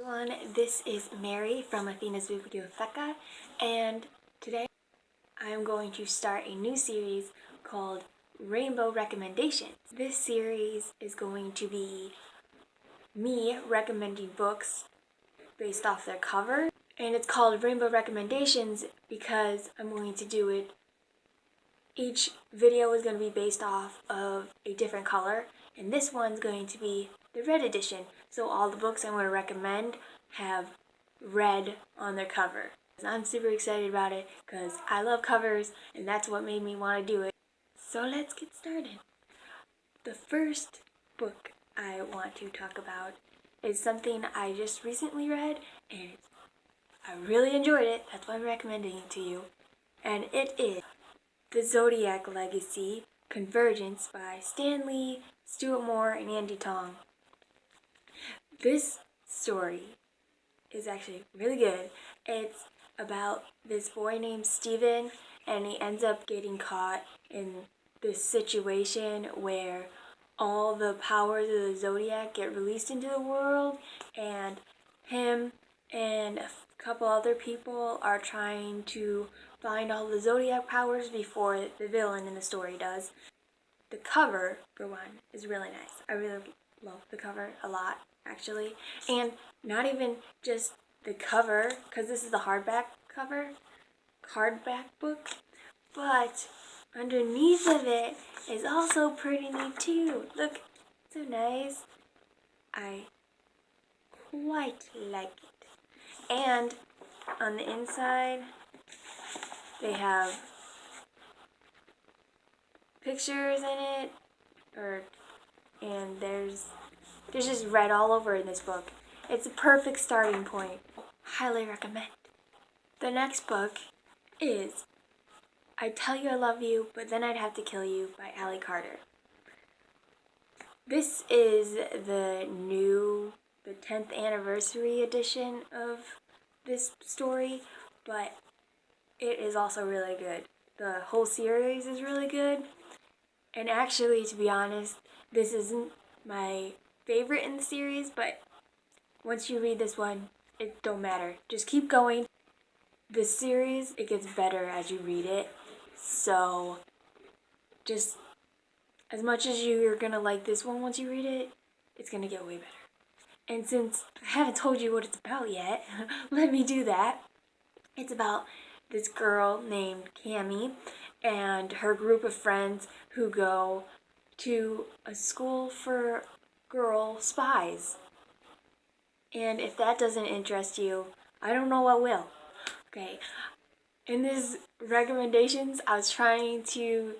Everyone, this is Mary from Athena'sBibliotheca, and today I'm going to start a new series called Rainbow Recommendations. This series is going to be me recommending books based off their cover, and it's called Rainbow Recommendations because I'm going to do it. Each video is going to be based off of a different color, and this one's going to be the red edition. So all the books I'm going to recommend have red on their cover. I'm super excited about it because I love covers and that's what made me want to do it. So let's get started. The first book I want to talk about is something I just recently read and I really enjoyed it. That's why I'm recommending it to you. And it is The Zodiac Legacy, Convergence by Stan Lee, Stuart Moore, and Andy Tong. This story is actually really good. It's about this boy named Steven, and he ends up getting caught in this situation where all the powers of the Zodiac get released into the world, and him and a couple other people are trying to find all the Zodiac powers before the villain in the story does. The cover, for one, is really nice. I really love the cover a lot, actually. And not even just the cover, because this is the hardback book, but underneath of it is also pretty neat too. Look, so nice. I quite like it. And on the inside, they have pictures in it, and there's just red all over in this book. It's a perfect starting point. Highly recommend. The next book is I'd Tell You I Love You, But Then I'd Have to Kill You by Ali Carter. This is the 10th anniversary edition of this story, but it is also really good. The whole series is really good. And actually, to be honest, this isn't my favorite in the series, but once you read this one, it don't matter. Just keep going. This series, it gets better as you read it. So, just as much as you're gonna like this one once you read it, it's gonna get way better. And since I haven't told you what it's about yet, let me do that. It's about this girl named Cammie and her group of friends who go to a school for girl spies. And if that doesn't interest you, I don't know what will. Okay, in these recommendations, I was trying to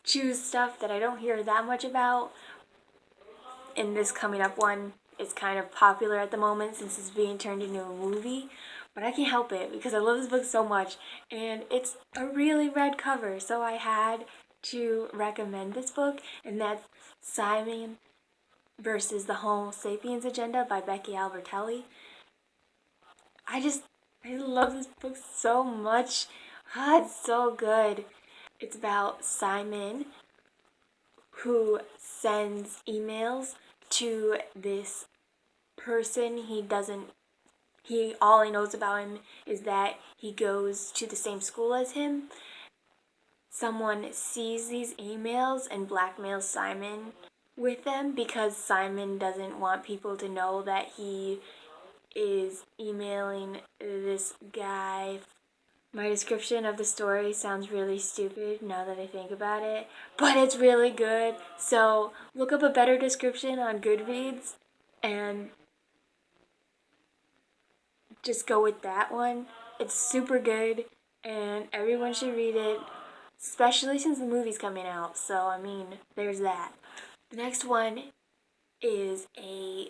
choose stuff that I don't hear that much about. And this coming up one is kind of popular at the moment since it's being turned into a movie. But I can't help it because I love this book so much, and it's a really red cover, so I had to recommend this book, and that's Sapien versus the Homo Sapiens Agenda by Becky Albertelli. I love this book so much. It's so good. It's about Simon who sends emails to this person all he knows about him is that he goes to the same school as him. Someone sees these emails and blackmails Simon with them because Simon doesn't want people to know that he is emailing this guy. My description of the story sounds really stupid now that I think about it, but it's really good. So look up a better description on Goodreads and just go with that one. It's super good and everyone should read it, especially since the movie's coming out. So, I mean, there's that. The next one is a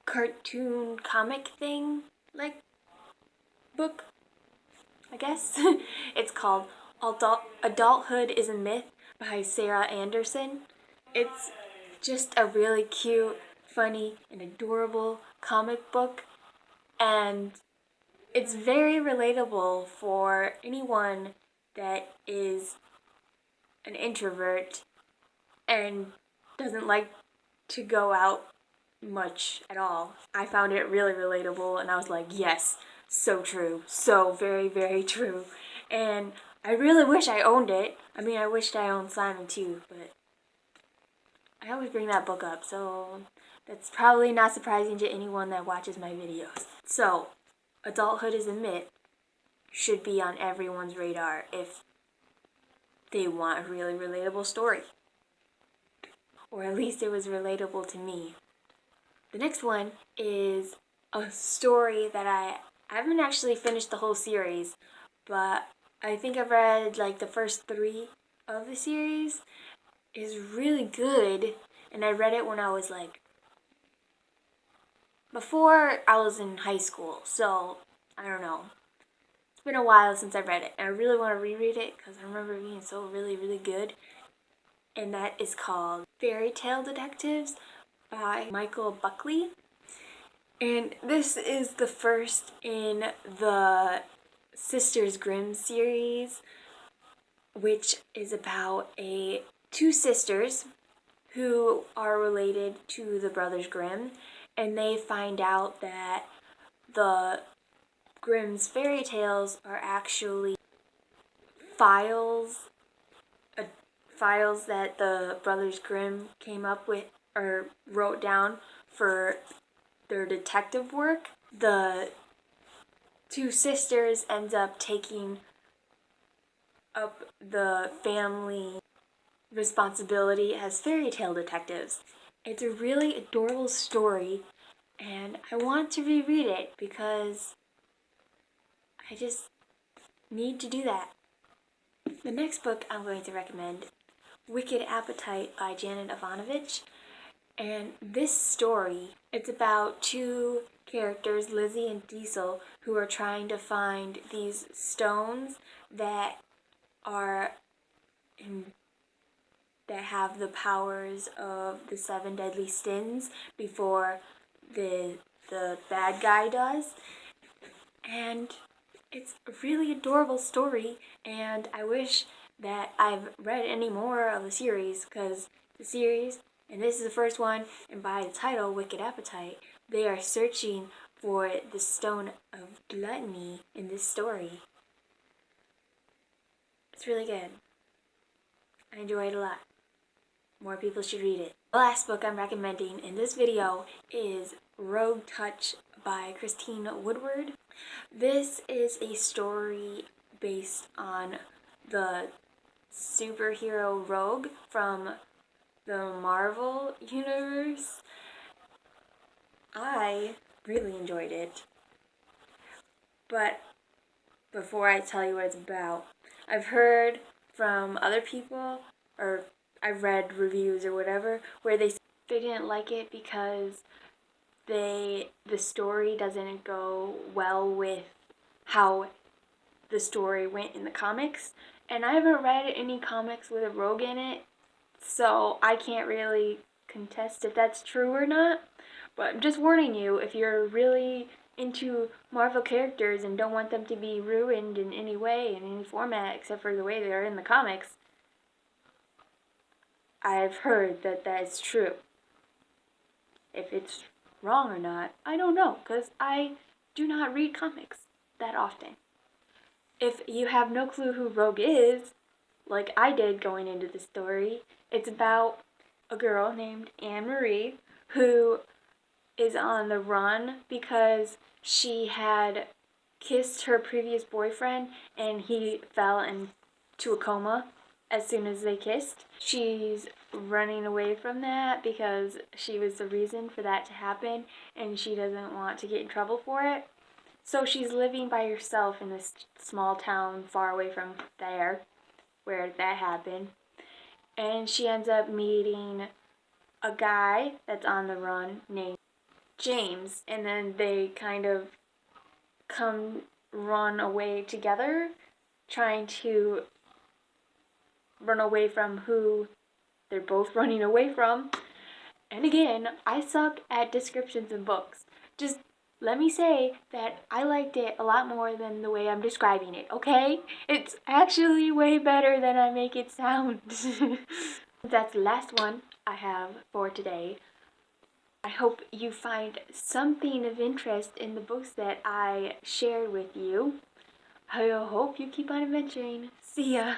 cartoon comic thing, like book, I guess. It's called Adulthood is a Myth by Sarah Anderson. It's just a really cute, funny, and adorable comic book. And it's very relatable for anyone that is an introvert and doesn't like to go out much at all. I found it really relatable, and I was like, yes, so true, so very, very true. And I really wish I owned it. I mean, I wished I owned Simon too, but I always bring that book up, so that's probably not surprising to anyone that watches my videos. So, adulthood is a myth should be on everyone's radar if they want a really relatable story. Or at least it was relatable to me. The next one is a story that I haven't actually finished the whole series, but I think I've read like the first 3 of the series. Is really good, and I read it when I was like, before I was in high school, so I don't know. It's been a while since I read it, and I really want to reread it because I remember it being so really, really good. And that is called Fairy Tale Detectives by Michael Buckley. And this is the first in the Sisters Grimm series, which is about 2 sisters who are related to the Brothers Grimm, and they find out that the Grimm's fairy tales are actually files that the Brothers Grimm came up with or wrote down for their detective work. The 2 sisters end up taking up the family responsibility as fairy tale detectives. It's a really adorable story, and I want to reread it because I just need to do that. The next book I'm going to recommend, Wicked Appetite by Janet Ivanovich. And this story, it's about 2 characters, Lizzie and Diesel, who are trying to find these stones that have the powers of the 7 deadly sins before the bad guy does. And it's a really adorable story, and I wish that I've read any more of the series, because the series, and this is the first one, and by the title, Wicked Appetite, they are searching for the stone of gluttony in this story. It's really good. I enjoy it a lot. More people should read it. The last book I'm recommending in this video is Rogue Touch by Christine Woodward. This is a story based on the superhero Rogue from the Marvel universe. I really enjoyed it. But before I tell you what it's about, I've heard from other people, or I've read reviews or whatever, where they didn't like it because the story doesn't go well with how the story went in the comics. And I haven't read any comics with a rogue in it, so I can't really contest if that's true or not. But I'm just warning you, if you're really into Marvel characters and don't want them to be ruined in any way, in any format, except for the way they are in the comics, I've heard that is true. If it's wrong or not, I don't know, because I do not read comics that often. If you have no clue who Rogue is, like I did going into the story, it's about a girl named Anne-Marie who is on the run because she had kissed her previous boyfriend and he fell into a coma as soon as they kissed. She's running away from that because she was the reason for that to happen and she doesn't want to get in trouble for it. So she's living by herself in this small town far away from there where that happened. And she ends up meeting a guy that's on the run named James, and then they kind of run away together, trying to run away from who they're both running away from. And again, I suck at descriptions in books. Just let me say that I liked it a lot more than the way I'm describing it, okay? It's actually way better than I make it sound. That's the last one I have for today. I hope you find something of interest in the books that I shared with you. I hope you keep on adventuring. See ya!